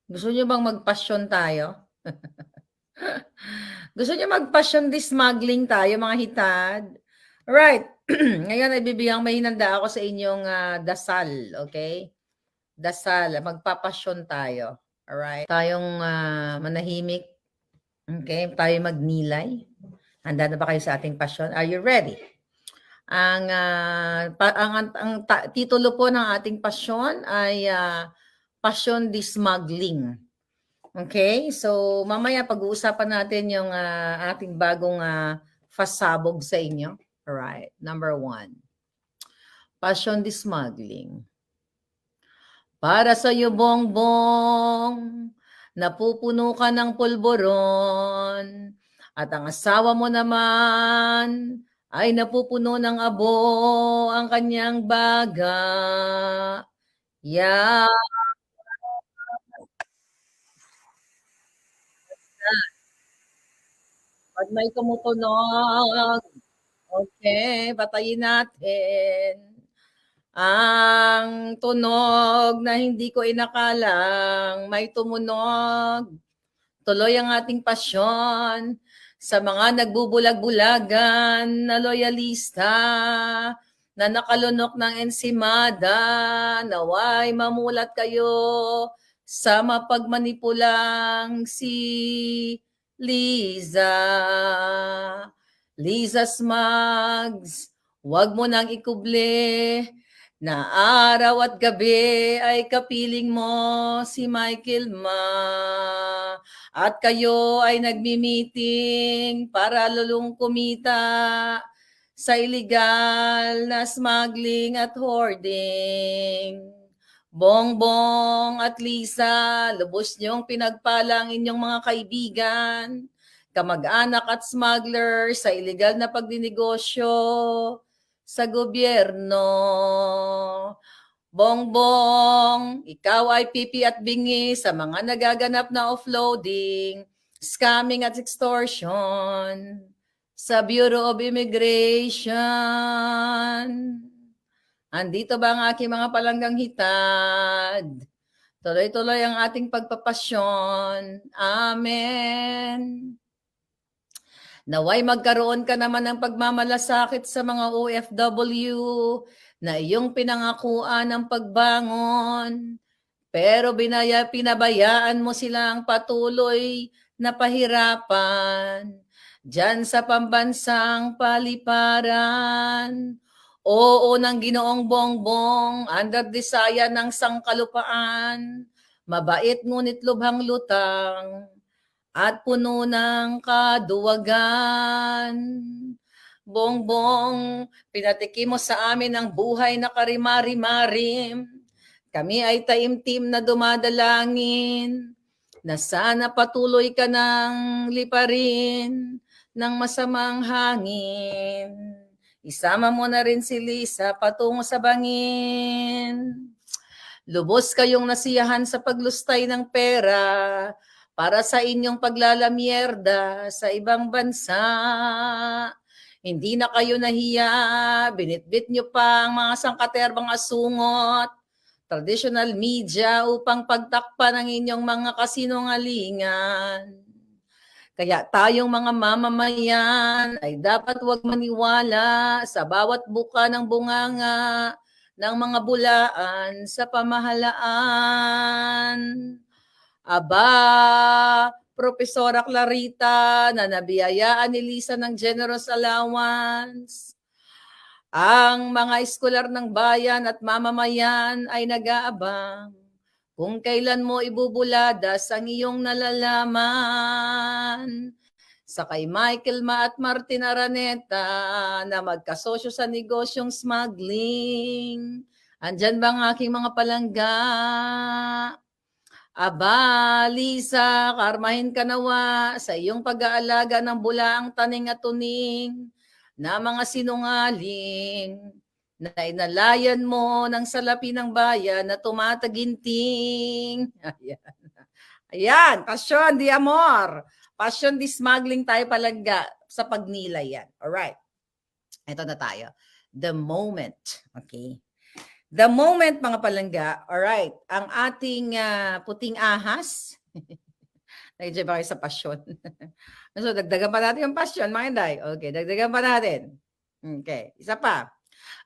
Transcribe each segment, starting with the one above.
Gusto niyo bang magpasyon tayo? Gusto niyo magpasyon di smuggling tayo, mga hitad? Alright. Ngayon ay bibigyan may hinanda ako sa inyong dasal, okay? Dasal, magpapasyon tayo. Alright? Tayong manahimik. Okay? Tayo magnilay. Handa na ba kayo sa ating pasyon? Are you ready? Ang titulo po ng ating pasyon ay Passion di Smuggling. Okay? So, mamaya pag-uusapan natin yung ating bagong fasabog sa inyo. Alright. Number 1. Passion di Smuggling. Para sa iyo, bongbong, napupuno ka ng pulboron, at ang asawa mo naman ay napupuno ng abo ang kanyang baga. Yeah. Pag may tumutunog, okay, patayin natin ang tunog na hindi ko inakalang may tumunog. Tuloy ang ating pasyon sa mga nagbubulag-bulagan na loyalista na nakalunok ng ensimada. Naway mamulat kayo sa mapagmanipulang si Liza. Liza Smugs, wag mo nang ikuble na araw at gabi ay kapiling mo si Michael Ma. At kayo ay nagmi-meeting para lulong kumita sa illegal na smuggling at hoarding. Bongbong at Lisa, lubos niyong pinagpalang inyong mga kaibigan, kamag-anak at smuggler sa illegal na pagdinegosyo sa gobyerno. Bongbong, ikaw ay pipi at bingi sa mga nagaganap na offloading, scamming at extortion sa Bureau of Immigration. Andito ba ang aking mga palanggang hitad? Tuloy-tuloy ang ating pagpapasyon. Amen. Naway magkaroon ka naman ng pagmamalasakit sa mga OFW na iyong pinangakuan ng pagbangon. Pero pinabayaan mo silang patuloy na pahirapan dyan sa pambansang paliparan. Oo ng Ginoong Bongbong, under desaya ng sangkalupaan, mabait ngunit lubhang lutang, at puno ng kaduwagan. Bongbong, pinatiki mo sa amin ang buhay na karimari-marim. Kami ay taimtim na dumadalangin na sana patuloy ka ng liparin ng masamang hangin. Isama mo na rin si Lisa patungo sa bangin. Lubos kayong nasiyahan sa paglustay ng pera para sa inyong paglalamierda sa ibang bansa. Hindi na kayo nahiya, binitbit nyo pa ang mga sangkaterbang asungot, traditional media upang pagtakpan ang inyong mga kasinungalingan. Kaya tayong mga mamamayan ay dapat huwag maniwala sa bawat buka ng bunganga ng mga bulaan sa pamahalaan. Aba, Profesora Clarita na nabiyayaan ni Lisa ng generous allowance. Ang mga eskolar ng bayan at mamamayan ay nag-aabang kung kailan mo ibubuladas ang iyong nalalaman. Sa kay Michael Ma at Martin Araneta na magkasosyo sa negosyong smuggling. Andyan ba ang aking mga palangga? Aba, Lisa, karmahin ka nawa sa iyong pag-aalaga ng bulaang taning at tuning na mga sinungaling na inalayan mo ng salapi ng bayan na tumataginting. Ayan. Ayan, pasyon di amor. Pasyon di smuggling tayo palangga sa pagnilay yan. Alright. Ito na tayo. The moment. Okay. The moment, mga palangga, alright, ang ating puting ahas, nag-enjoy ba kayo sa passion? So, dagdagan pa natin yung passion, mga Inday. Okay, dagdagan pa natin. Okay, isa pa.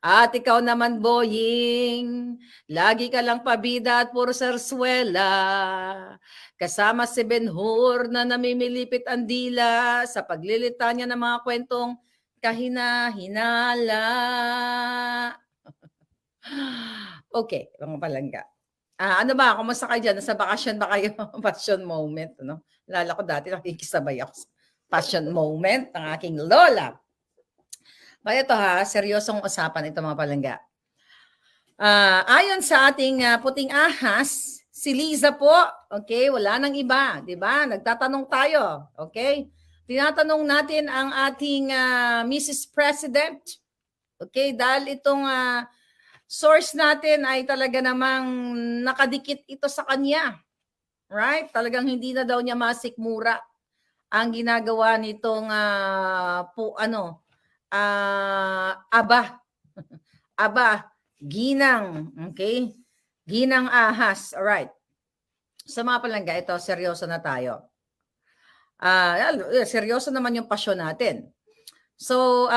At ikaw naman, boying, lagi ka lang pabida at puro sarswela. Kasama si Ben-Hur na namimilipit ang dila sa paglilita niya ng mga kwentong kahina-hinala. Okay, mga palangga. Ano ba, kumusta kayo dyan? Nasa bakasyon ba kayo? Passion moment, ano? Lala ko dati, nakikisabay ako sa passion moment ng aking lola. Kaya ito seryosong usapan ito, mga palangga. Ayon sa ating puting ahas, si Liza po, okay, wala nang iba, di ba? Nagtatanong tayo, okay? Tinatanong natin ang ating Mrs. President, okay, dahil itong source natin ay talaga namang nakadikit ito sa kanya. Right? Talagang hindi na daw niya masikmura ang ginagawa nitong aba. Aba, ginang, okay? Ginang ahas. All right. Sa mga palangga, ito, seryoso na tayo. Seryoso naman yung pasyon natin. So,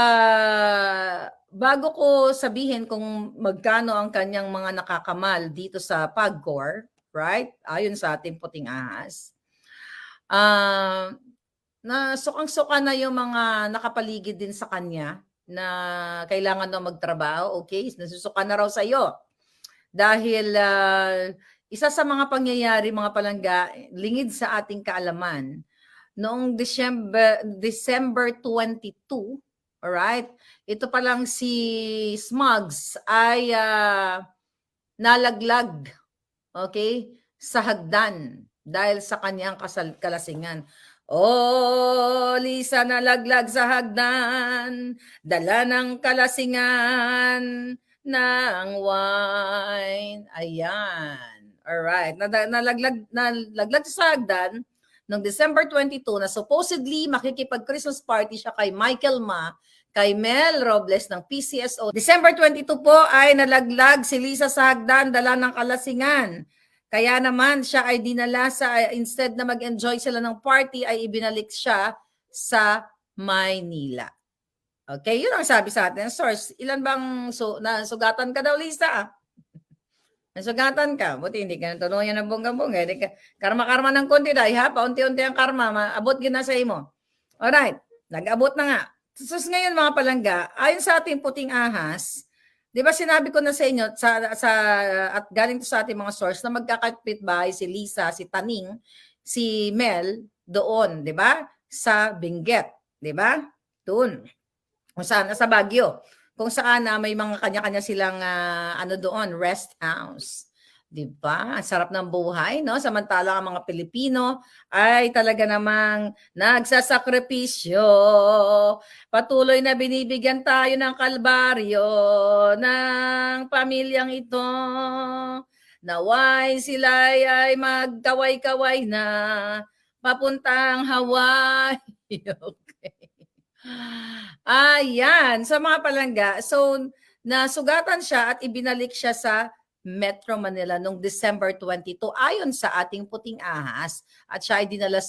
bago ko sabihin kung magkano ang kanyang mga nakakamal dito sa PAGCOR, right? Ayon sa ating puting ahas. Na sukang-suka na yung mga nakapaligid din sa kanya na kailangan na magtrabaho, okay? Nasusuka na raw sa iyo. Dahil isa sa mga pangyayari, mga palangga, lingid sa ating kaalaman, noong December 22, alright, ito pa lang si Smugs ay nalaglag, okay, sa hagdan dahil sa kanyang kalasingan. Oh, Lisa nalaglag sa hagdan, dala ng kalasingan ng wine. Ayan. Alright. Nalaglag sa hagdan noong December 22 na supposedly makikipag-Christmas party siya kay Michael Ma, kay Mel Robles ng PCSO. December 22 po ay nalaglag si Lisa sa hagdan, dala ng kalasingan. Kaya naman siya ay dinala instead na mag-enjoy sila ng party, ay ibinalik siya sa Maynila. Okay, yun ang sabi sa atin. Source, ilan bang nasugatan ka daw, Lisa? Nasugatan ka. Buti hindi ka natulungan ng bongga-bongga. Karma-karma ng konti dahil paunti-unti ang karma. Maabot gina sa imo. Alright, nag-abot na nga. So ngayon, mga palangga, ayon sa ating puting ahas, di ba sinabi ko na sa inyo, at galing to sa ating mga source, na magkakapitbahay si Lisa, si Taning, si Mel, doon, di ba? Sa Benguet, di ba? Doon. Kung saan, sa Baguio. Kung saan may mga kanya-kanya silang doon, rest house. 'Di ba? Ang sarap ng buhay, no? Samantalang ang mga Pilipino ay talaga namang nagsasakripisyo. Patuloy na binibigyan tayo ng kalbaryo ng pamilyang ito. Naway sila ay magkaway-kaway na papuntang Hawaii. Okay. Ayan, sa mga palangga. So, nasugatan siya at ibinalik siya sa Metro Manila noong December 22 ayon sa ating puting ahas. At siya ay dinala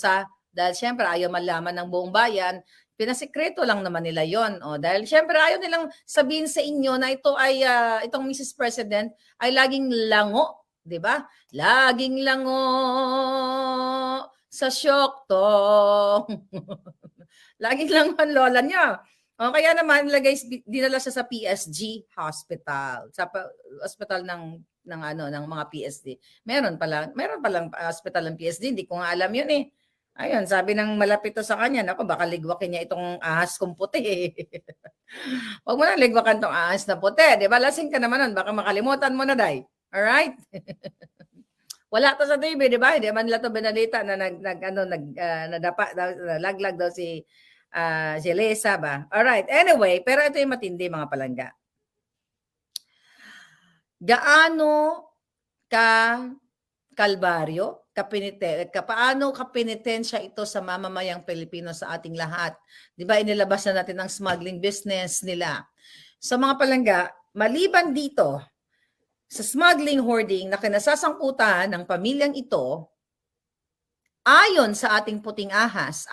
dahil syempre ayaw malaman ng buong bayan, pinasikreto lang naman nila yon. Dahil syempre ayaw nilang sabihin sa inyo na ito ay, itong Mrs. President ay laging lango, di ba? Laging lango sa Syoktong. Laging lang ang lola niya. Kaya naman dinala siya sa PSG Hospital, sa hospital ng mga PSD. Meron palang hospital ng PSD, hindi ko nga alam 'yun eh. Ayun, sabi ng malapit to sa kanya, nako baka ligwakin niya itong ahas kong puti. Wag mo na ligwakan tong ahas na puti, 'di ba? Lasing ka naman nun, baka makalimutan mo na dai. All right? Wala to sa TV, 'di ba? Hindi man nila to binalita na nadapa nalaglag daw si Lisa ba? Alright, anyway, pero ito yung matindi, mga palangga. Gaano ka kalbaryo, paano kapinitensya ito sa mamamayang Pilipino, sa ating lahat? Di ba inilabas na natin ang smuggling business nila? So mga palangga, maliban dito, sa smuggling hoarding na kinasasangkutan ng pamilyang ito, ayon sa ating puting ahas,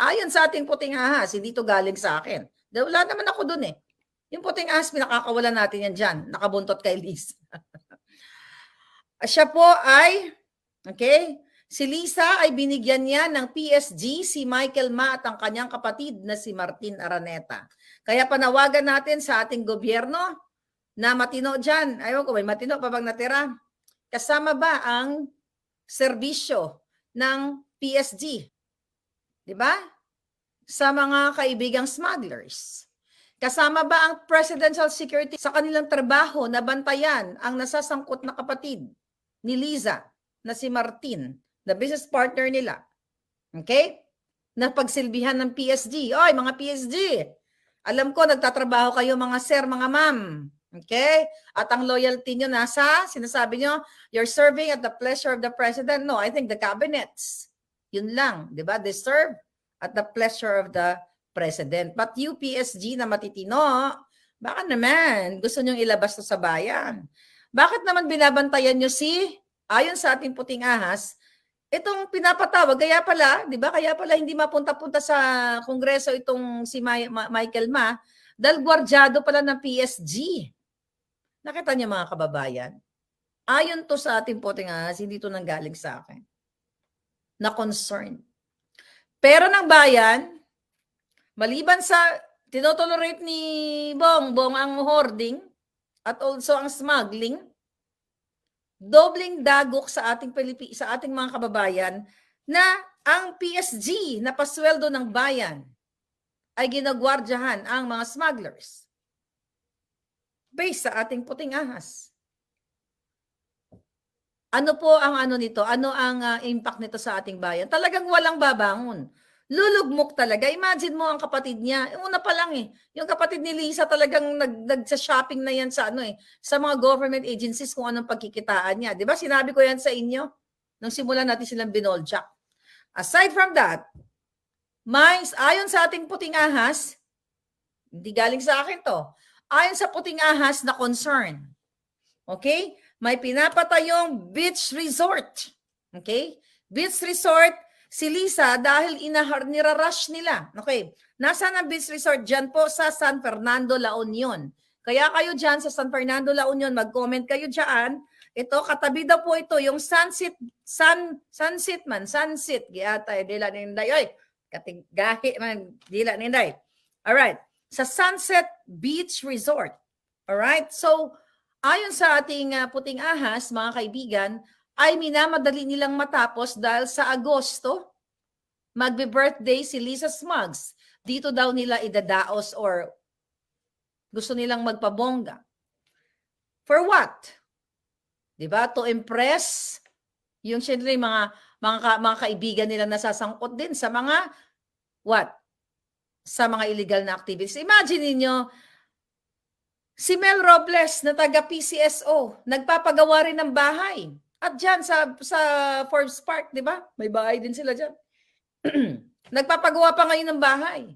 hindi ito galing sa akin. Wala naman ako dun eh. Yung puting ahas, pinakakawalan natin yan dyan. Nakabuntot kay Liz. Siya po ay, okay, si Lisa ay binigyan niya ng PSG, si Michael Ma at ang kanyang kapatid na si Martin Araneta. Kaya panawagan natin sa ating gobyerno na matino dyan. Ayaw ko, may matino pa bang natira? Kasama ba ang serbisyo ng PSG? Diba? Sa mga kaibigang smugglers. Kasama ba ang presidential security sa kanilang trabaho na bantayan ang nasasangkot na kapatid ni Liza na si Martin, na business partner nila? Okay? Na pagsilbihan ng PSG. Oy, mga PSG, alam ko nagtatrabaho kayo mga sir, mga ma'am. Okay? At ang loyalty nyo nasa, sinasabi nyo, you're serving at the pleasure of the president. No, I think the cabinets. Yun lang, di ba? They serve at the pleasure of the president. But you, PSG na matitino, baka naman gusto nyong ilabas to sa bayan. Bakit naman binabantayan nyo ayon sa ating puting ahas, itong pinapatawag, kaya pala, di ba? Kaya pala hindi mapunta-punta sa Kongreso itong si Michael Ma, dahil gwardyado pala ng PSG. Nakita niyo mga kababayan? Ayon to sa ating puting ahas, hindi to nanggaling sa akin. Na concern. Pero ng bayan, maliban sa tinotolerate ni Bongbong ang hoarding at also ang smuggling, dobling dagok sa ating mga kababayan na ang PSG na pasweldo ng bayan ay ginagwardyahan ang mga smugglers. Based sa ating puting ahas. Ano po ang nito? Ano ang impact nito sa ating bayan? Talagang walang babangon. Lulugmok talaga. Imagine mo ang kapatid niya. Una pa lang yung kapatid ni Lisa talagang nagsa-shopping na yan sa sa mga government agencies kung anong pagkikitaan niya. 'Di ba? Sinabi ko yan sa inyo nung simulan natin silang binoljak. Aside from that, ayon sa ating puting ahas, hindi galing sa akin to. Ayon sa puting ahas na concern. Okay? May pinapatayong beach resort. Okay? Beach resort, si Lisa dahil nirarush nila. Okay? Nasaan ang beach resort? Diyan po sa San Fernando, La Union. Kaya kayo dyan sa San Fernando, La Union, mag-comment kayo dyan. Ito, katabi daw po ito, yung Sunset. Giyatay, dila ninday. Oy, katigahi man, dila ninday. Alright. Sa Sunset Beach Resort. Alright? So, ayon sa ating puting ahas, mga kaibigan, ay minamadali nilang matapos dahil sa Agosto, magbe-birthday si Lisa Smugs. Dito daw nila idadaos or gusto nilang magpabongga. For what? Diba? To impress yung syempre mga kaibigan nila nasasangkot din sa mga what? Sa mga illegal na activities. Imagine niyo si Mel Robles na taga PCSO, nagpapagawa rin ng bahay. At dyan sa Forbes Park, di ba? May bahay din sila dyan. Nagpapagawa pa ngayon ng bahay.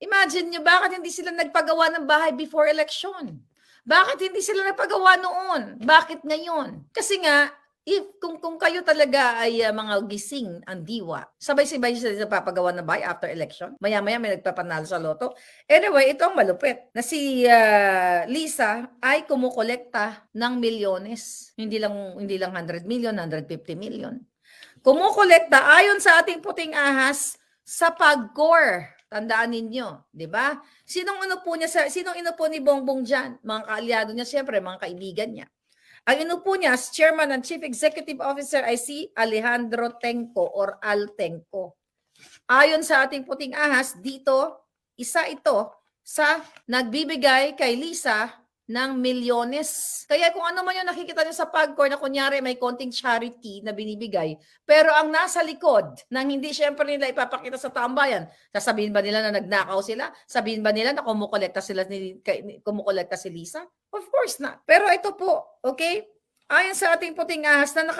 Imagine nyo, bakit hindi sila nagpagawa ng bahay before election? Bakit hindi sila nagpagawa noon? Bakit ngayon? Kasi nga, kung kayo talaga ay mga gising ang diwa, sabay-sabay sila papagawa ng bahay after election. Maya-maya may nagpapanalo sa loto. Anyway, ito ang malupit na si Lisa ay kumukolekta ng milyones. Hindi lang 100 million, 150 million. Kumukolekta ayon sa ating puting ahas sa PAGCOR. Tandaan ninyo, 'di ba? Sinong inupo ni Bongbong diyan? Mga kaalyado niya, siyempre, mga kaibigan niya. Ang inupo niya as chairman and chief executive officer ay si Alejandro Tenco or Al Tenco. Ayon sa ating puting ahas, dito, isa ito sa nagbibigay kay Lisa ng milyones. Kaya kung ano man yung nakikita niyo sa PAGCOR na kunyari may konting charity na binibigay, pero ang nasa likod, nang hindi syempre nila ipapakita sa tambayan, sasabihin ba nila na nagnakaw sila? Sabihin ba nila na kumukolekta si Lisa? Of course not. Pero ito po, okay? Ayon sa ating puting ahas na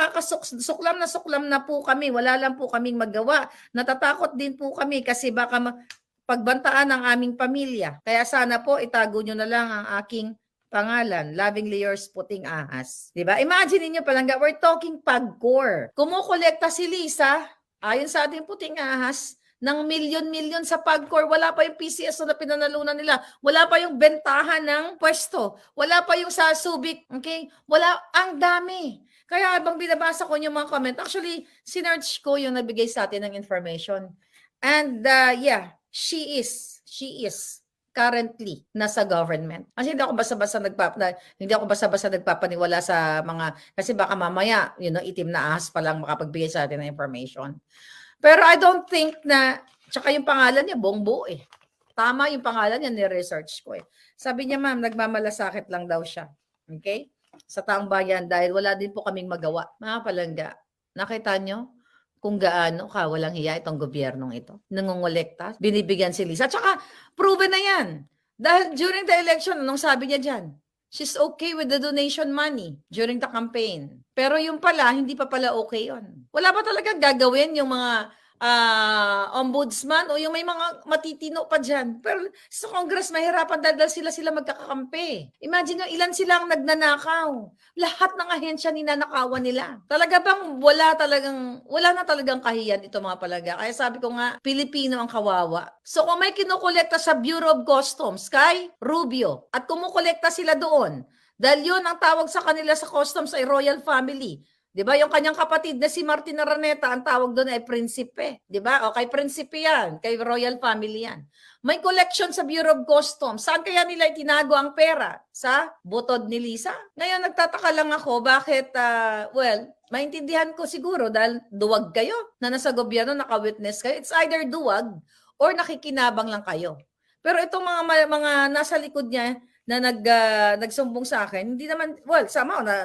suklam na po kami, wala lang po kaming magawa. Natatakot din po kami kasi baka pagbantaan ng aming pamilya. Kaya sana po itago nyo na lang ang aking Pangalan, lovingly yours, puting ahas. Diba? Imagine niyo palangga, we're talking PAGCOR. Kumukolekta si Lisa, ayon sa ating puting ahas, ng milyon-milyon sa PAGCOR. Wala pa yung PCSO na pinanalunan nila. Wala pa yung bentahan ng pwesto. Wala pa yung sa Subic. Okay? Wala. Ang dami. Kaya habang binabasa ko yung mga comment, actually, sinerch ko yung nabigay sa atin ng information. And yeah, she is currently nasa government. Kasi hindi ako basta-basta nagpapaniwala sa mga, kasi baka mamaya, itim na ahas pa lang makapagbigay sa atin ng information. Pero I don't think na, tsaka yung pangalan niya, buong-buo eh. Tama yung pangalan niya, ni-research ko eh. Sabi niya, ma'am, nagmamalasakit lang daw siya. Okay? Sa taong bayan dahil wala din po kaming magawa. Mga palangga, nakita nyo? Kung gaano walang hiya itong gobyernong ito. Nangongolekta, binibigyan si Lisa. Tsaka, proven na yan. Dahil during the election, anong sabi niya dyan? She's okay with the donation money during the campaign. Pero yung pala, hindi pa pala okay yun. Wala pa talaga gagawin yung mga ombudsman o yung may mga matitino pa dyan. Pero sa Congress, mahirapan dahil sila magkakampi. Imagine nyo, ilan silang nagnanakaw. Lahat ng ahensya ninanakawan nila. Talaga bang wala na talagang kahiyan ito mga palaga. Kaya sabi ko nga, Pilipino ang kawawa. So kung may kinukolekta sa Bureau of Customs, kay Rubio, at kumukolekta sila doon, dahil yun ang tawag sa kanila sa customs ay royal family. 'Di ba? Yung kanyang kapatid na si Martin Araneta, ang tawag doon ay prinsipe, 'di ba? O kay prinsipe 'yan, kay royal family 'yan. May collection sa Bureau of Customs. Saan kaya nila itinago ang pera? Sa butod ni Lisa? Ngayon nagtataka lang ako bakit maintindihan ko siguro dahil duwag kayo na nasa gobyerno, naka-witness kayo. It's either duwag or nakikinabang lang kayo. Pero itong mga nasa likod niya na nagsumbong sa akin, hindi naman, somehow na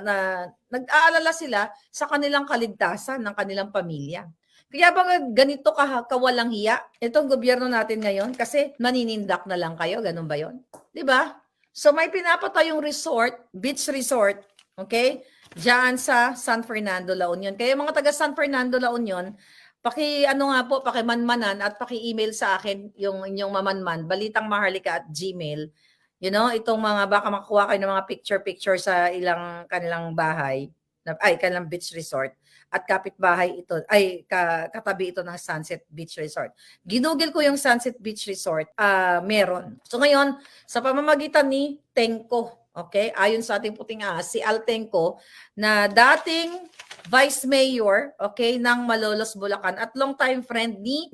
nag-aalala sila sa kanilang kaligtasan ng kanilang pamilya. Kaya ba ganito kawalang hiya itong gobyerno natin ngayon? Kasi maninindak na lang kayo, ganun ba yon? 'Di ba? So may pinapatayong resort, beach resort, okay? Diyan sa San Fernando, La Union. Kaya mga taga San Fernando, La Union, pakimanmanan at paki-email sa akin yung inyong mamanman, balitangmaharlika@gmail. Itong mga baka makuha kayo ng mga picture sa kanilang bahay, kanilang beach resort, at kapitbahay ito, katabi ito ng Sunset Beach Resort. Ginugol ko yung Sunset Beach Resort, meron. So ngayon, sa pamamagitan ni Tenko, okay, ayon sa ating puting si Al Tenko, na dating Vice Mayor, okay, ng Malolos, Bulacan, at long time friend ni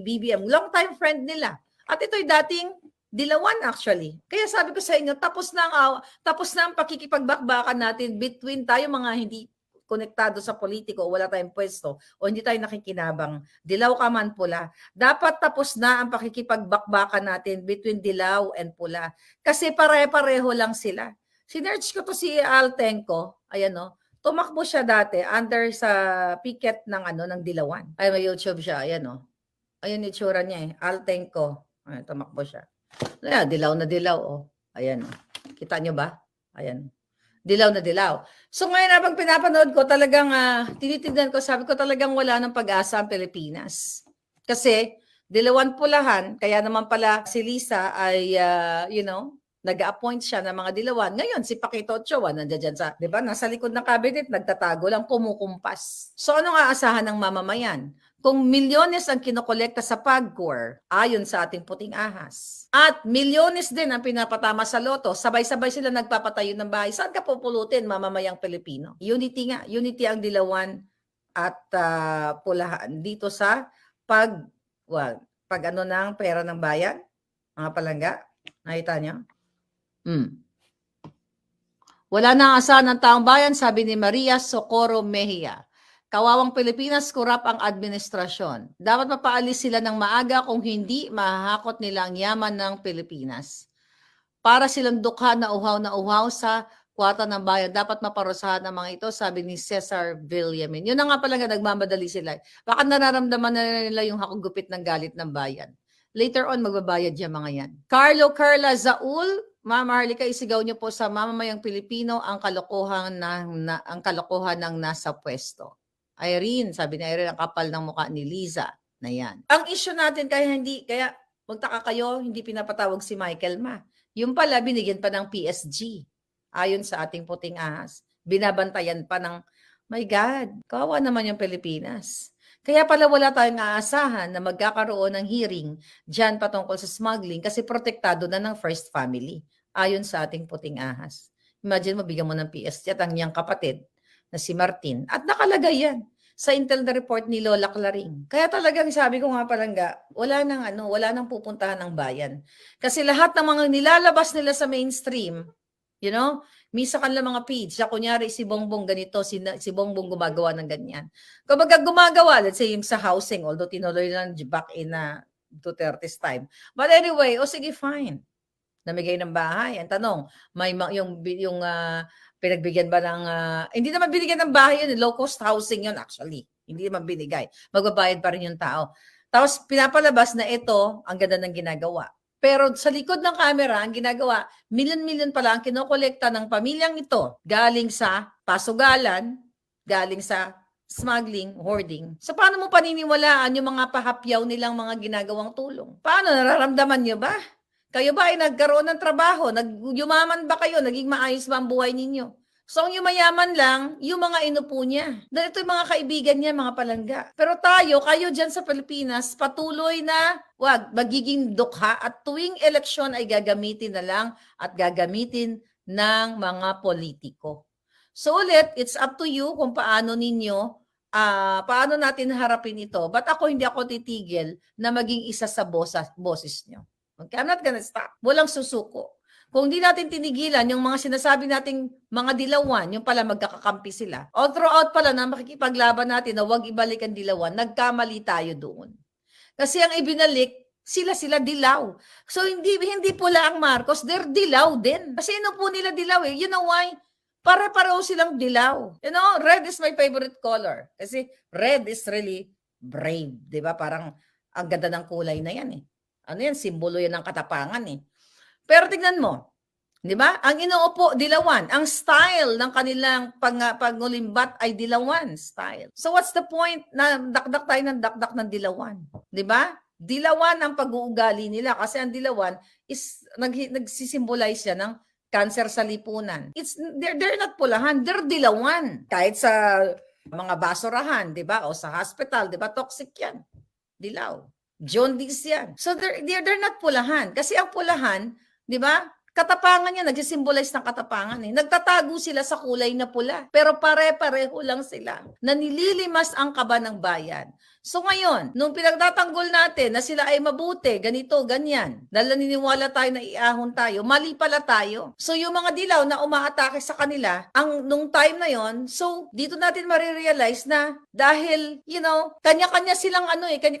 BBM, long time friend nila. At ito'y dating Dilawan actually. Kaya sabi ko sa inyo, tapos na ang pakikipagbakbakan natin between tayo mga hindi konektado sa politiko, wala tayong pwesto, o hindi tayo nakikinabang, dilaw ka man pula. Dapat tapos na ang pakikipagbakbakan natin between dilaw and pula. Kasi pare-pareho lang sila. Sinerch ko to si Altenco, ayan tumakbo siya dati under sa picket ng Dilawan. Ay, may YouTube siya, ayan Ayun yung itsura niya Altenco. Ay, tumakbo siya. Dilaw na dilaw, Ayan, Kita nyo ba? Ayan. Dilaw na dilaw. So ngayon habang pinapanood ko, talagang tinitignan ko, sabi ko talagang wala ng pag-asa ang Pilipinas. Kasi dilawan pulahan, kaya naman pala si Lisa ay, nag-appoint siya ng mga dilawan. Ngayon, si Paquito Ochoa, nandiyan sa, di ba, nasa likod ng cabinet, nagtatago lang, kumukumpas. So ano nga aasahan ng mamamayan? Kung milyones ang kinokolekta sa PAGCOR, ayon sa ating puting ahas, at milyones din ang pinapatama sa loto, sabay-sabay sila nagpapatayo ng bahay, saan ka pupulutin, mamamayang Pilipino? Unity nga, unity ang dilawan at pulahan dito sa pag ng pera ng bayan, mga palangga. Nakita niyo? Wala na asahan ng taong bayan, sabi ni Maria Socorro Mejia. Kawawang Pilipinas, kurap ang administrasyon. Dapat mapaalis sila ng maaga, kung hindi, mahahakot nila ang yaman ng Pilipinas. Para silang dukha na uhaw sa kwata ng bayan, dapat maparusahan ng mga ito, sabi ni Cesar Villamin. Yun na nga pala nagmamadali sila. Baka nararamdaman na nila yung hakugupit ng galit ng bayan. Later on, magbabayad yung mga yan. Carlo Carla Zaul, Mama Harlika, isigaw niyo po sa mamamayang Pilipino ang kalokohan ng nasa pwesto. Irene, sabi ni Irene, ang kapal ng mukha ni Liza na yan. Ang issue natin, kaya magtaka kayo, hindi pinapatawag si Michael Ma. Yung pala, binigyan pa ng PSG. Ayon sa ating puting ahas. Binabantayan pa ng, my God, kawawa naman yung Pilipinas. Kaya pala wala tayong aasahan na magkakaroon ng hearing dyan patungkol sa smuggling kasi protektado na ng first family. Ayon sa ating puting ahas. Imagine mo, bigyan mo ng PSG at ang niyang kapatid na si Martin. At nakalagay yan sa intel na report ni Lola Claring. Kaya talagang sabi ko nga palangga, wala nang pupuntahan ng bayan. Kasi lahat ng mga nilalabas nila sa mainstream, you know, misa kanila mga page, kunyari si Bongbong ganito, si Bongbong gumagawa ng ganyan. Kapag gumagawa, let's say yung sa housing, although tinuloy lang back in Duterte's time. But anyway, sige fine. Namigay ng bahay. Ang tanong, may yung pinagbigyan ba ng, hindi naman binigyan ng bahay yun, low cost housing yun actually. Hindi naman binigay. Magbabayad pa rin yung tao. Tapos pinapalabas na ito, ang ganda ng ginagawa. Pero sa likod ng camera, ang ginagawa, milyon-milyon pala ang kinokolekta ng pamilyang ito galing sa pasugalan, galing sa smuggling, hoarding. So paano mo paniniwalaan yung mga pahapyaw nilang mga ginagawang tulong? Paano? Nararamdaman nyo ba? Kayo ba ay nagkaroon ng trabaho? Yumaman ba kayo? Naging maayos ba ang buhay ninyo? So, ang yumayaman lang, yung mga inupo niya. Dahil ito yung mga kaibigan niya, mga palangga. Pero kayo dyan sa Pilipinas, patuloy na, magiging dukha at tuwing eleksyon ay gagamitin na lang at gagamitin ng mga politiko. So ulit, it's up to you kung paano natin harapin ito. But hindi ako titigil na maging isa sa boses nyo. Okay, I'm not gonna stop. Walang susuko. Kung di natin tinigilan yung mga sinasabi nating mga dilawan, yung pala magkakakampi sila. All throughout pala na makikipaglaban natin na huwag ibalik ang dilawan, nagkamali tayo doon. Kasi ang ibinalik, sila dilaw. So hindi pula ang Marcos, they're dilaw din. Kasi po nila dilaw eh. You know why? Pare-pareho silang dilaw. You know, red is my favorite color. Kasi red is really brave. Diba? Parang ang ganda ng kulay na yan eh. Ano yan? Simbolo yan ng katapangan eh. Pero tignan mo, di ba? Ang inuupo, dilawan. Ang style ng kanilang pangulimbat ay dilawan style. So what's the point na dakdak tayo ng dakdak ng dilawan? Di ba? Dilawan ang pag-uugali nila kasi ang dilawan is nagsisimbolize siya ng cancer sa lipunan. They're not pulahan, they're dilawan. Kahit sa mga basurahan, di ba? O sa hospital, di ba? Toxic yan. Dilaw. Jaundice yan. So they're not pulahan. Kasi ang pulahan, di ba? Katapangan yan, nagsisimbolize ng katapangan eh. Nagtatago sila sa kulay na pula. Pero pare-pareho lang sila na nililimas ang kaba ng bayan. So ngayon, nung pinagtatanggol natin na sila ay mabuti, ganito, ganyan, dahil naniniwala tayo na iahon tayo, mali pala tayo. So yung mga dilaw na umaatake sa kanila, nung time na yon, so dito natin marirealize na dahil, kanya-kanya silang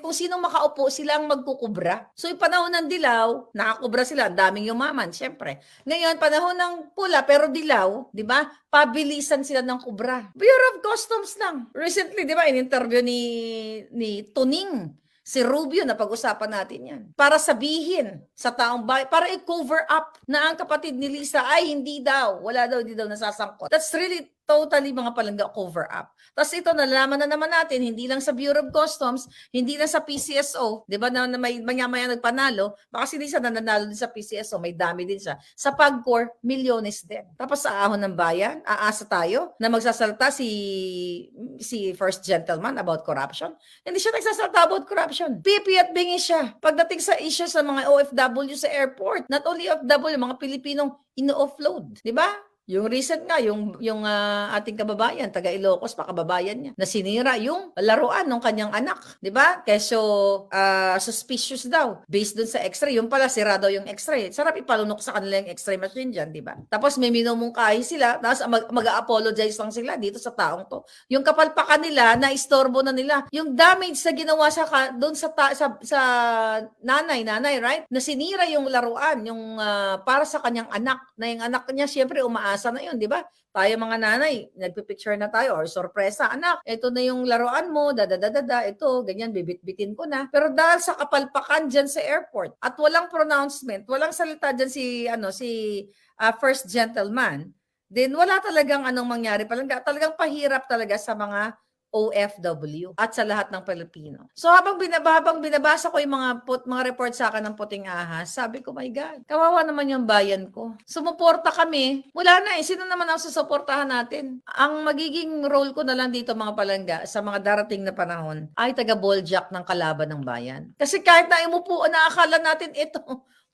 kung sinong makaupo, sila ang magkukubra. So yung panahon ng dilaw, nakakubra sila, daming yumaman, syempre. Ngayon, panahon ng pula pero dilaw, di ba? Pabilisan sila ng kubra. Bureau of Customs lang. Recently, di ba, in-interview ni Tuning, si Rubio, na pag-usapan natin yan. Para sabihin sa taong bayan, para i-cover up na ang kapatid ni Lisa ay hindi daw nasasangkot. That's really totally mga palangga cover up. Tapos ito, nalaman na naman natin, hindi lang sa Bureau of Customs, hindi lang sa PCSO, di ba na may maya-maya nagpanalo, baka si Lisa nananalo din sa PCSO, may dami din siya. Sa PAGCOR, milyones din. Tapos sa ahon ng bayan, aasa tayo na magsasalta si First Gentleman about corruption. Hindi siya nagsasalta about corruption. Pipi at bingi siya. Pagdating sa issue sa mga OFW sa airport, not only OFW, mga Pilipinong ino-offload. Di ba? Yung recent nga, yung ating kababayan, taga Ilocos, kababayan niya, na sinira yung laruan ng kanyang anak. Di ba? Keso suspicious daw. Based dun sa x-ray. Yung pala, sira daw yung x-ray. Sarap ipalunok sa kanila yung x-ray machine dyan, di ba? Tapos may minumungkahi sila, tapos mag-apologize lang sila dito sa taong to. Yung kapalpakan nila, na-istorbo na nila. Yung damage sa ginawa doon sa nanay, right? Na sinira yung laruan, yung para sa kanyang anak, na yung anak niya, syempre umaasa na yun, di ba? Tayo mga nanay, nagpipicture na tayo or sorpresa, anak, ito na yung laruan mo, ito, ganyan, bibit-bitin ko na. Pero dahil sa kapalpakan dyan sa airport at walang pronouncement, walang salita dyan si First Gentleman, then wala talagang anong mangyari. Talagang pahirap talaga sa mga OFW at sa lahat ng Pilipino. So habang binabasa ko yung mga report sa akin ng Puting Ahas, sabi ko, my God, kawawa naman yung bayan ko. Sumuporta kami. Wala na eh. Sino naman ang susuportahan natin? Ang magiging role ko na lang dito mga palangga sa mga darating na panahon ay taga-boljak ng kalaban ng bayan. Kasi kahit na imupo, naakala natin ito,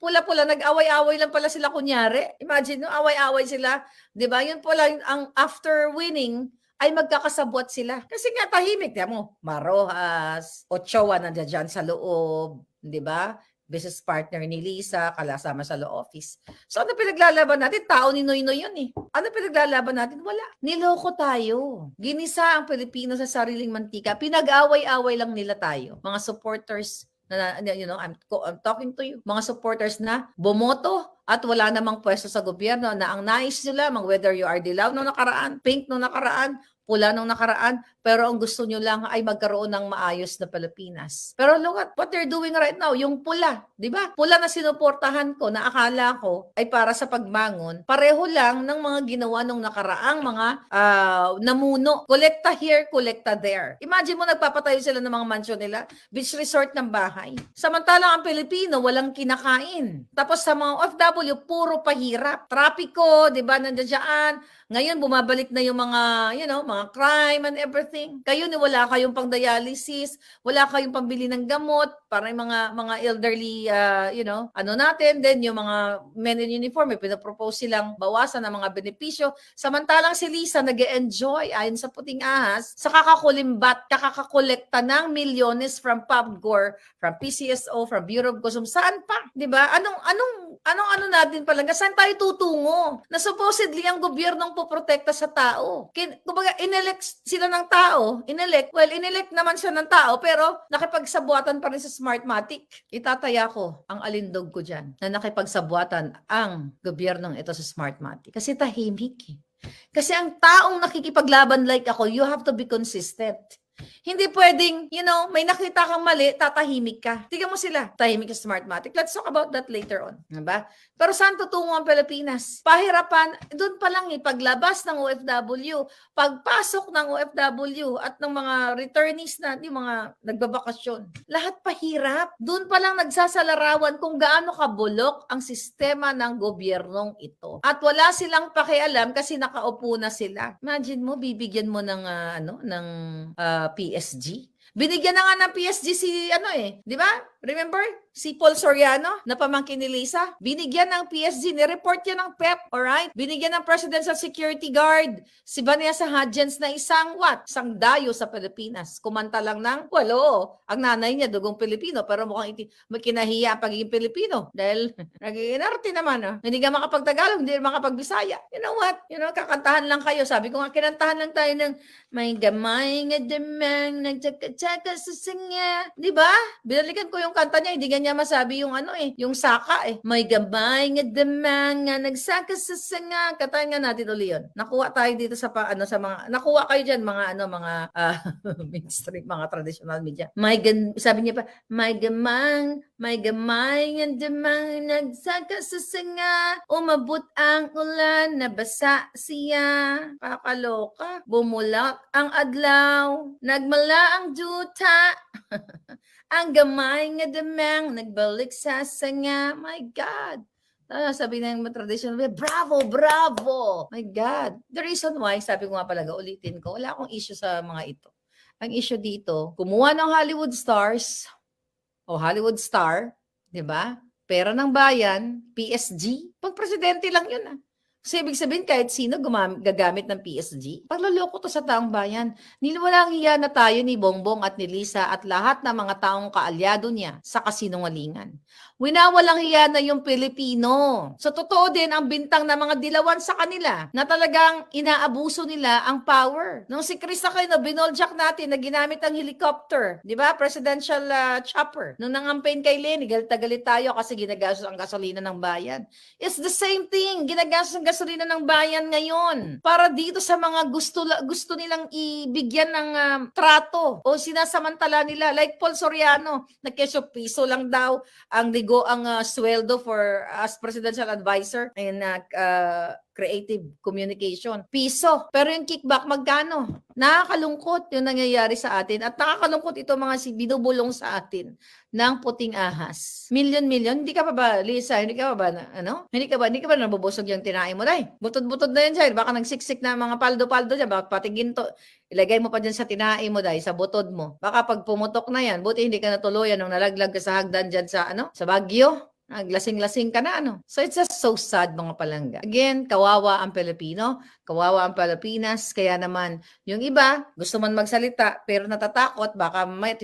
pula-pula, nag-away-away lang pala sila kunyari. Imagine, no, away-away sila. Diba? Yun pala, ang after winning, ay magkakasabwat sila. Kasi nga tahimik, diyan mo, Marojas, Ochoa nandiyan dyan sa loob, di ba? Business partner ni Lisa, kalasama sa law office. So ano pinaglalaban natin? Tao ni Noynoy yun eh. Ano pinaglalaban natin? Wala. Niloko tayo. Ginisa ang Pilipino sa sariling mantika. Pinag-away-away lang nila tayo. Mga supporters I'm talking to you. Mga supporters na bumoto at wala namang pwesto sa gobyerno na ang nais nyo lamang, whether you are dilaw nung nakaraan, pink nung nakaraan, pula nung nakaraan, pero ang gusto nyo lang ay magkaroon ng maayos na Pilipinas. Pero look at what they're doing right now, yung pula, di ba? Pula na sinuportahan ko, na akala ko ay para sa pagbangon, pareho lang ng mga ginawa nung nakaraang mga namuno. Kolekta here, kolekta there. Imagine mo, nagpapatayo sila ng mga mansyon nila, beach resort ng bahay. Samantalang ang Pilipino, walang kinakain. Tapos sa mga OFW, puro pahirap. Trapiko, di ba, nandiyan dyan. Ngayon, bumabalik na yung mga, mga crime and everything. Kayo ni wala kayong pang dialysis, wala kayong pambili ng gamot para yung mga elderly, natin, then yung mga men in uniform, may pinapropose silang bawasan ng mga benepisyo. Samantalang si Lisa nag-e-enjoy ayon sa Puting Ahas sa kakakolekta ng milyones from PubGor, from PCSO, from Bureau of Customs. Saan pa? 'Di ba? Anong natin pala? Saan tayo tutungo? Na supposedly ang gobyernong poprotekta sa tao. Kumbaga, inelect sila ng tao. Inelect naman siya ng tao, pero nakipagsabuatan pa rin sa Smartmatic. Itataya ko ang alindog ko dyan na nakipagsabuatan ang gobyernong ito sa Smartmatic. Kasi tahimik eh. Kasi ang taong nakikipaglaban like ako, you have to be consistent. Hindi pwedeng, may nakita kang mali, tatahimik ka. Tingnan mo sila, tahimik sa Smartmatic. Let's talk about that later on. Diba? Pero saan tutungo ang Pilipinas? Pahirapan, doon pa lang paglabas ng OFW, pagpasok ng OFW at ng mga returnees na, yung mga nagbabakasyon. Lahat pahirap. Doon pa lang nagsasalarawan kung gaano kabulok ang sistema ng gobyernong ito. At wala silang pakialam kasi nakaupo na sila. Imagine mo, bibigyan mo ng PSG. Binigyan na nga ng PSG si di ba? Remember? Si Paul Soriano, na pamangkin ni Lisa, binigyan ng PSG, ni-report yan ng PEP, alright? Binigyan ng Presidential Security Guard, si Vanessa Hudgens na isang dayo sa Pilipinas. Kumanta lang ng, ang nanay niya, dugong Pilipino, pero mukhang kinahiya ang pagiging Pilipino. Dahil, nag-iinarte naman, hindi ka makapag-Tagalog, hindi makapag-Bisaya. You know what? Kakantahan lang kayo. Sabi ko nga, kinantahan lang tayo ng, may gamay nga damang, nagtsaka-tsaka sa sanga. Di ba? Binalikan ko yung kanta niya, hindi niya masabi yung yung saka eh. May gabay nga damang nga nagsaka sa sanga. Katayin nga natin uli yun. Nakuha tayo dito sa nakuha kayo dyan mga mainstream, mga traditional media. Sabi niya pa, may gamay nga damang nagsaka sa sanga. Umabot ang ulan, nabasa siya. Kakaloka. Bumulak ang adlaw, nagmala ang duta. Ang gamay nga damang nagbalik sa sanga. My God. Sabi ng mga traditional, bravo. My God. The reason why, sabi ko nga pala, ulitin ko, wala akong issue sa mga ito. Ang issue dito, kumuha ng Hollywood stars o Hollywood star, di ba? Pera ng bayan, PSG, pag presidente lang yun So, ibig sabihin, kahit sino gagamit ng PSG, pagluloko to sa taong bayan. Walang hiya na tayo ni Bongbong at ni Lisa at lahat ng mga taong kaalyado niya sa kasinungalingan. Winawalang hiya na yung Pilipino. So, totoo din ang bintang ng mga dilawan sa kanila na talagang inaabuso nila ang power. Nung si Chris Aquino, binoljak natin na ginamit ang helicopter, di ba? Presidential chopper. Nung nangampaign kay Lenny, galit tayo kasi ginagastos ang gasolina ng bayan. It's the same thing. Ginagastos ang gasolina ng bayan ngayon para dito sa mga gusto nilang ibigyan ng trato o sinasamantala nila. Like Paul Soriano, na kesyo piso lang daw ang sweldo as presidential advisor. And creative communication. Piso. Pero yung kickback, magkano? Nakakalungkot yung nangyayari sa atin at nakakalungkot ito mga binubulong sa atin ng puting ahas. Milyon-milyon. Hindi ka pa ba, Lisa, hindi ka pa ba, Hindi ka ba nabubusog yung tinain mo, day? Butod-butod na yan, Jai. Baka nagsiksik na mga paldo-paldo dyan. Baka pati ginto. Ilagay mo pa dyan sa tinain mo, day, sa butod mo. Baka pag pumutok na yan, buti hindi ka natuluyan nung nalaglag ka sa hagdan dyan sa, sa Baguio. Naglasing-lasing ka na, So it's just so sad, mga palangga. Again, kawawa ang Pilipino, kawawa ang Pilipinas, kaya naman, yung iba, gusto man magsalita, pero natatakot, baka may,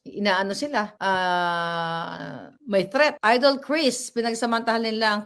inaano sila, may threat. Idol Chris, pinagsamantahan nila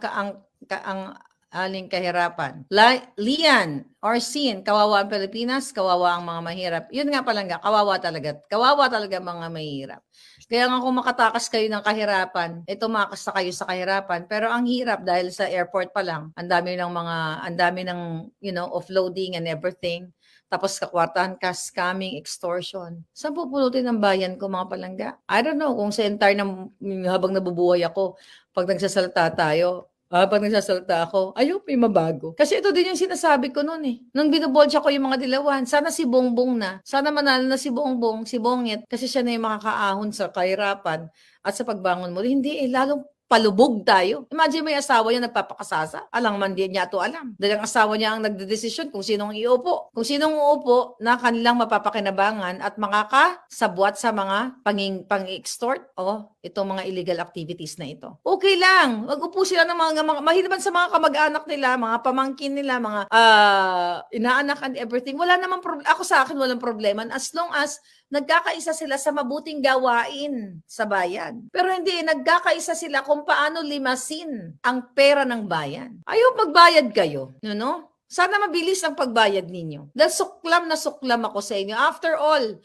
ang aling kahirapan. Lian, Orsin, kawawa ang Pilipinas, kawawa ang mga mahirap. Yun nga palangga, kawawa talaga mga mahirap. Kaya nga kung makatakas kayo ng kahirapan, tumakas na kayo sa kahirapan. Pero ang hirap dahil sa airport pa lang, ang dami ng offloading and everything. Tapos kakwartahan ka, scamming, extortion. Saan pupulutin ang bayan ko, mga palangga? I don't know kung sa entire habang nabubuhay ako, pag nagsasalita tayo, pag nagsasalita ako, may mabago. Kasi ito din yung sinasabi ko noon eh. Nung binubodya ko yung mga dilawan, sana si Bongbong na. Sana manalo na si Bongbong, si Bongit, kasi siya na yung makakaahon sa kahirapan at sa pagbangon mo. Hindi lalong palubog tayo. Imagine may asawa niya nagpapakasasa. Alang man din niya ito alam. Dahil ang asawa niya ang nagdedesisyon kung sinong iupo. Kung sinong uupo na kanilang mapapakinabangan at makakasabwat sa mga pang-extort o itong mga illegal activities na ito. Okay lang. Mag-upo sila ng mga mahirap sa mga kamag-anak nila, mga pamangkin nila, mga inaanak and everything. Wala namang problem. Ako sa akin walang problema as long as nagkakaisa sila sa mabuting gawain sa bayan. Pero hindi, nagkakaisa sila kung paano limasin ang pera ng bayan. Ayaw magbayad kayo, Sana mabilis ang pagbayad ninyo. Dahil suklam na suklam ako sa inyo. After all,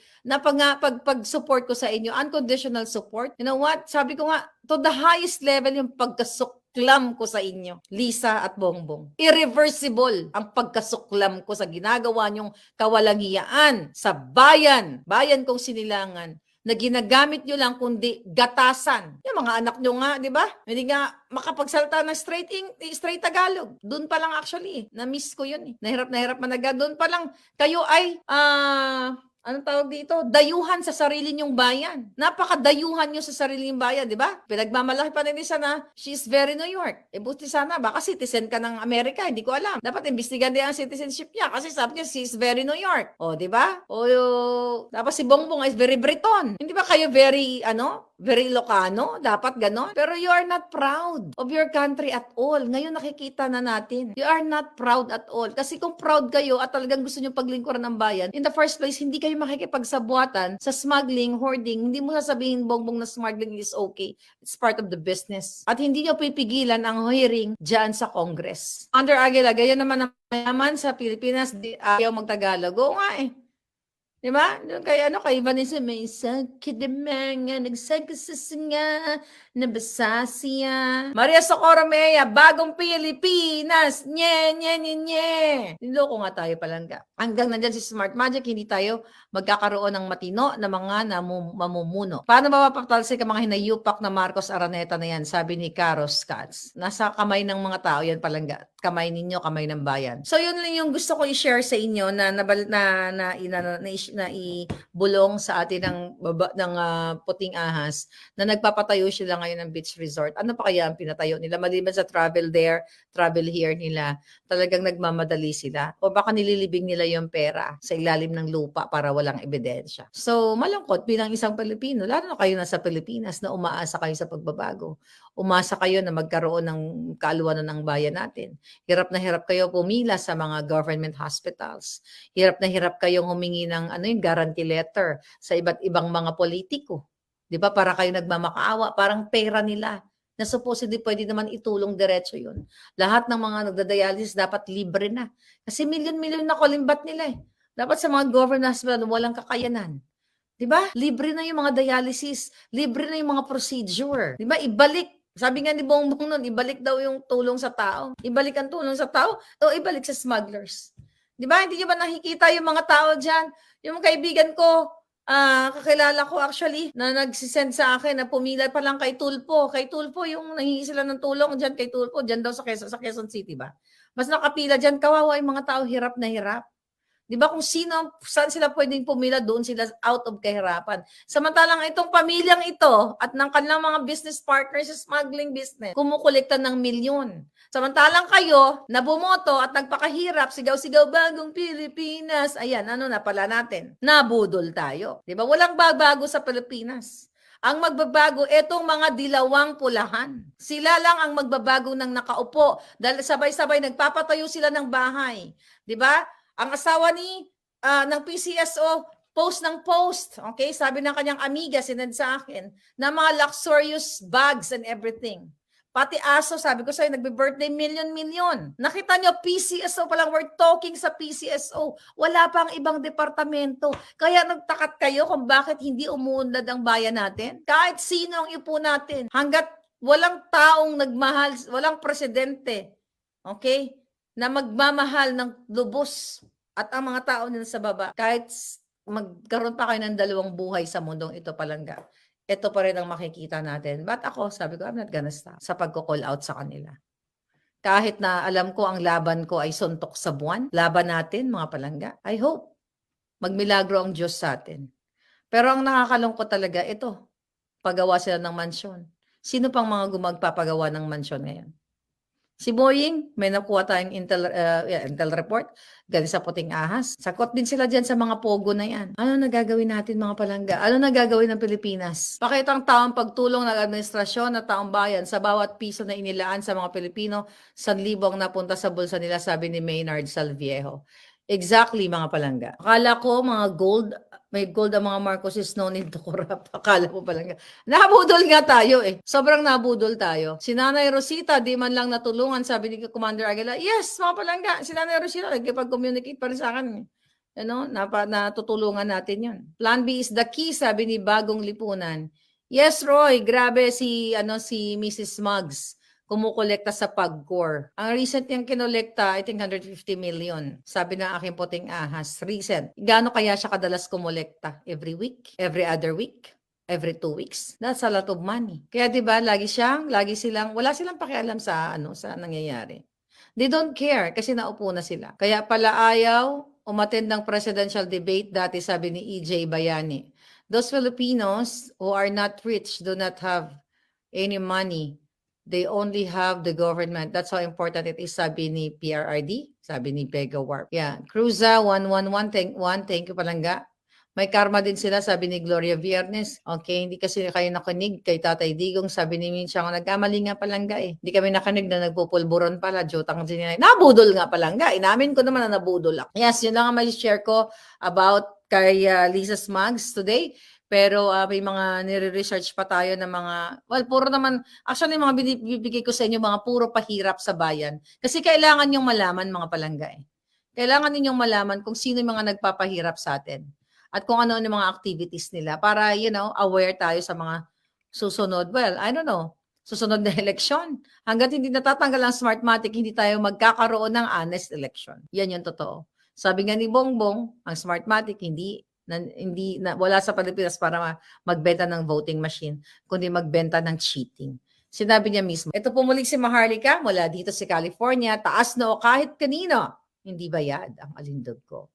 pag-support ko sa inyo, unconditional support, you know what? Sabi ko nga, to the highest level yung pagkasuklam ko sa inyo, Lisa at Bongbong. Irreversible ang pagkasuklam ko sa ginagawa nyong kawalanghiyaan sa bayan kong sinilangan, na ginagamit nyo lang kundi gatasan. Yung mga anak nyo nga, di ba? Hindi nga makapagsalita ng straight Tagalog. Doon pa lang actually, na-miss ko yun eh. Nahirap managa. Doon pa lang, kayo ay, anong tawag dito? Dayuhan sa sarili nyong bayan. Napakadayuhan nyo sa sarili nyong bayan, di ba? Pinagmamalaki pa rin sana, she's very New York. Buti sana, baka citizen ka ng Amerika, hindi ko alam. Dapat imbestigan din ang citizenship niya kasi sabi niya, she's very New York. O, di ba? O, tapos si Bongbong is very Briton. Hindi ba kayo very Ilocano? Dapat ganon. Pero you are not proud of your country at all. Ngayon nakikita na natin. You are not proud at all. Kasi kung proud kayo at talagang gusto nyo paglingkuran ng bayan, in the first place, hindi kayo makikipagsabuatan sa smuggling, hoarding. Hindi mo sasabihin, Bongbong, na smuggling is okay. It's part of the business. At hindi nyo pipigilan ang hearing dyan sa Congress. Under Aguila, gaya naman ang mayaman sa Pilipinas, ayaw magtagalog. Oo nga eh. Diba? Kay Vanessa, may sakit na mga nagsagsasinga, nabasa siya. Maria Socorro Mea, bagong Pilipinas, nye. Niloko nga tayo palangga. Hanggang nandyan si Smart Magic, hindi tayo magkakaroon ng matino na mga mamumuno. Paano mapapatalsik ang mga hinayupak na Marcos Araneta na yan? Sabi ni Carlos Katz. Nasa kamay ng mga tao yan palangga. Kamay ninyo, kamay ng bayan. So yun lang yung gusto ko i-share sa inyo na ibulong sa atin ng puting ahas na nagpapatayo sila ngayon ng beach resort. Ano pa kaya ang pinatayo nila? Maliban sa travel there, travel here nila, talagang nagmamadali sila. O baka nililibing nila yung pera sa ilalim ng lupa para walang ebidensya. So malungkot bilang isang Pilipino, lalo na kayo nasa Pilipinas na umaasa kayo sa pagbabago. Umasa kayo na magkaroon ng kaluwanan ng bayan natin. Hirap na hirap kayo pumila sa mga government hospitals. Hirap na hirap kayong humingi ng guarantee letter sa iba't ibang mga politiko. 'Di ba? Para kayo nagmamakaawa, parang pera nila na supposedly pwede naman itulong diretso 'yun. Lahat ng mga nagdadialysis dapat libre na. Kasi milyon-milyon na kulimbat nila eh. Dapat sa mga government hospital walang kakayanan. 'Di ba? Libre na yung mga dialysis, libre na yung mga procedure. 'Di ba? Ibalik. Sabi nga ni Bongbong noon, ibalik daw yung tulong sa tao. Ibalik ang tulong sa tao o ibalik sa smugglers. Di ba? Hindi nyo ba nakikita yung mga tao dyan? Yung kaibigan ko, kakilala ko actually, na nagsisend sa akin na pumila pa lang kay Tulpo. Kay Tulpo, yung nahingi sila ng tulong dyan kay Tulpo, dyan daw sa Quezon City ba? Mas nakapila dyan, kawawa yung mga tao, hirap na hirap. Di ba kung saan sila pwedeng pumila, doon sila out of kahirapan. Samantalang itong pamilyang ito at ng kanilang mga business partners sa smuggling business, kumukolekta ng milyon. Samantalang kayo, na bumoto at nagpakahirap, sigaw-sigaw, bagong Pilipinas. Ayan, ano na pala natin? Nabudol tayo. Di ba? Walang bago sa Pilipinas. Ang magbabago, etong mga dilawang pulahan. Sila lang ang magbabago ng nakaupo. Dahil sabay-sabay nagpapatayo sila ng bahay. Di ba? Ang asawa ng PCSO, post ng post. Okay? Sabi ng kanyang amiga, sinend sa akin, na mga luxurious bags and everything. Pati aso, sabi ko sa'yo, nagbe-birthday milyon-milyon. Nakita nyo, PCSO pa lang, we're talking sa PCSO. Wala pang ibang departamento. Kaya nagtakat kayo kung bakit hindi umuunlad ang bayan natin. Kahit sino ang ipo natin. Hanggat walang taong nagmahal, walang presidente, okay, na magmamahal ng lubos at ang mga tao nila sa baba, kahit magkaroon pa kayo ng dalawang buhay sa mundong ito palangga, ito pa rin ang makikita natin. But ako, sabi ko, I'm not gonna stop sa pagko-call out sa kanila. Kahit na alam ko ang laban ko ay suntok sa buwan, laban natin mga palangga. I hope magmilagro ang Diyos sa atin. Pero ang nakakalungkot talaga, ito, pagawa sila ng mansyon. Sino pang mga magpapagawa ng mansyon ngayon? Si Boying, may nakuha tayong intel report, galing sa Puting Ahas. Sakot din sila dyan sa mga pogo na yan. Ano nagagawin natin mga palangga? Ano nagagawin ng Pilipinas? Bakit ang taong pagtulong ng administrasyon at taong bayan sa bawat piso na inilaan sa mga Pilipino, 1,000 ang napunta sa bulsa nila, sabi ni Maynard Salviejo. Exactly mga palangga. Akala ko mga may gold ang mga Marcoses, no need to corrupt. Akala ko palangga. Nabudol nga tayo eh. Sobrang nabudol tayo. Si Nanay Rosita, di man lang natulungan, sabi ni Commander Aguila. Yes, mga palangga. Si Nanay Rosita, nagkipag-communicate pa rin sa akin. Natutulungan natin yun. Plan B is the key, sabi ni Bagong Lipunan. Yes, Roy, grabe si Mrs. Muggs. Kumukolekta sa PAGCOR. Ang recent niyang kinolekta, I think 150 million. Sabi ng aking Puting Ahas, recent. Gaano kaya siya kadalas kumolekta? Every week? Every other week? Every 2 weeks? That's a lot of money. Kaya 'di ba, lagi silang wala silang pakialam sa sa nangyayari. They don't care kasi naupo na sila. Kaya pala ayaw umattend ng presidential debate dati, sabi ni EJ Bayani. Those Filipinos who are not rich do not have any money. They only have the government. That's how important it is, sabi ni PRRD, sabi ni Pega Warp. Yeah, Cruza 111, thank you palangga. May karma din sila, sabi ni Gloria Viernes. Okay, hindi kasi kayo nakinig kay Tatay Digong, sabi ni Minchang, nagkamali nga palangga eh. Hindi kami nakinig na nagpupulburon pala, jotang sinilay. Nabudol nga palangga, inamin ko naman na nabudol ako. Yes, yun lang ang may share ko about kay Lisa Smugs today. Pero may mga nire-research pa tayo ng mga, puro naman, actually mga binibigay ko sa inyo, mga puro pahirap sa bayan. Kasi kailangan nyong malaman mga palangga eh. Kailangan ninyong malaman kung sino yung mga nagpapahirap sa atin. At kung ano yung mga activities nila para, aware tayo sa mga susunod. Well, I don't know, susunod na eleksyon. Hanggat hindi natatanggal ang Smartmatic, hindi tayo magkakaroon ng honest election. Yan yung totoo. Sabi nga ni Bongbong, ang Smartmatic wala sa Pilipinas para magbenta ng voting machine, kundi magbenta ng cheating. Sinabi niya mismo. Ito po muli si Maharlika mula dito sa California. Taas noo kahit kanino. Hindi bayad ang alindog ko.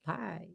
Bye.